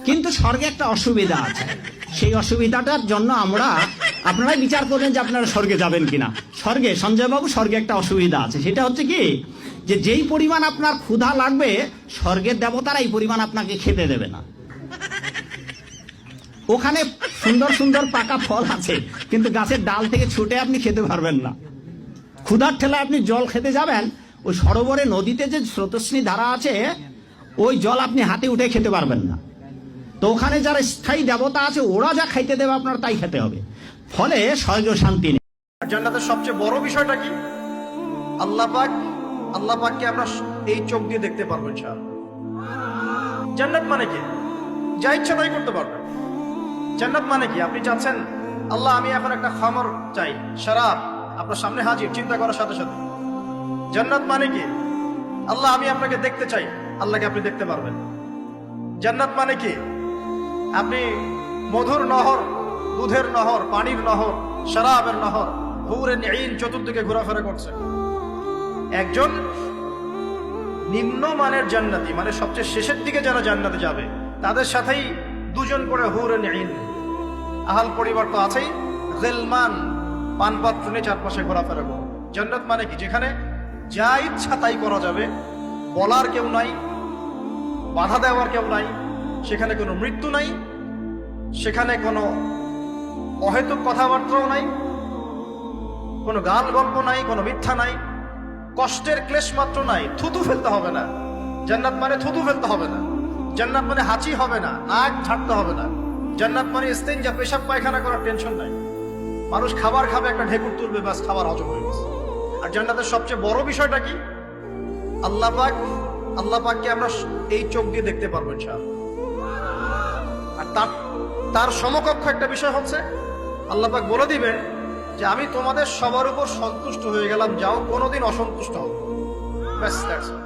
কিন্তু স্বর্গে একটা অসুবিধা আছে, সেই অসুবিধাটার জন্য আপনারাই বিচার করবেন যে আপনারা স্বর্গে যাবেন কিনা। স্বর্গে, সঞ্জয় বাবু, স্বর্গে একটা অসুবিধা আছে, সেটা হচ্ছে কি, যে যেই পরিমাণ আপনার ক্ষুধা লাগবে স্বর্গের দেবতারা এই পরিমাণ আপনাকে খেতে দেবে না। ওখানে সুন্দর সুন্দর পাকা ফল আছে, কিন্তু গাছের ডাল থেকে ছুটে আপনি খেতে পারবেন না। ক্ষুধার ঠেলায় আপনি জল খেতে যাবেন, ওই সরোবরে নদীতে যে স্রোতস্বিনী ধারা আছে, ওই জল আপনি হাতে উঠে খেতে পারবেন না। তো ওখানে যারা স্থায়ী দেবতা আছে, ওরা যা খাইতে দেবে আপনার তাই খেতে হবে, ফলে স্বর্গ শান্তি নেই। জান্নাতের সবচেয়ে বড় বিষয়টা কি? আল্লাহ পাককে আমরা এই চোখ দিয়ে দেখতে পারবো ইনশাআল্লাহ। জান্নাত মানে কি? যা ইচ্ছা তাই করতে পারবেন। জান্নাত মানে কি? আপনি চাচ্ছেন, আল্লাহ আমি এখন একটা খামর চাই, শরাব আপনার সামনে হাজির, চিন্তা করার সাথে সাথে। জান্নাত মানে কি? আল্লাহ আমি আপনাকে দেখতে চাই, আল্লাহকে আপনি দেখতে পারবেন। জান্নাত মানে কি? আপনি মধুর নহর, দুধের নহর, পানির নহর, শরাবের নহর, হুরে নিঈন চতুর্দিকে ঘোরাফেরা করছে। একজন নিম্নমানের জান্নাতি, মানে সবচেয়ে শেষের দিকে যারা জান্নাতে যাবে, তাদের সাথেই দুজন করে হুরে নিঈন, আহাল পরিবার তো আছেই, গিলমান পানপাত্র নিয়ে চারপাশে ঘোরাফেরা করবে। জান্নাত মানে কি? যেখানে যা ইচ্ছা তাই করা যাবে, বলার কেউ নাই, বাধা দেওয়ার কেউ নাই, সেখানে কোনো মৃত্যু নাই, সেখানে কোনো অহেতুক কথাবার্তাও নাই, কোনো গাল গল্প নাই, কোনো মিথ্যা নাই, কষ্টের ক্লেশ মাত্র নাই, থুতু ফেলতে হবে না। জান্নাত মানে থুতু ফেলতে হবে না। জান্নাত মানে হাঁচি হবে না, নাক ঝাড়তে হবে না। জান্নাত মানে ইস্তেঞ্জা, পেশাব পায়খানা করার টেনশন নাই। মানুষ খাবার খাবে, একটা ঢেকুর তুলবে, বাস খাবার হজম হয়ে গেছে। আর জান্নাতের সবচেয়ে বড় বিষয়টা কি? আল্লাহ পাককে আমরা এই চোখ দিয়ে দেখতে পারবো ইনশাআল্লাহ। আর তার সমকক্ষ একটা বিষয় হচ্ছে, আল্লাহ পাক বলে দিবেন যে আমি তোমাদের সবার উপর সন্তুষ্ট হয়ে গেলাম, যাও কোনোদিন অসন্তুষ্ট হবে। ব্যাস, দ্যাটস অল।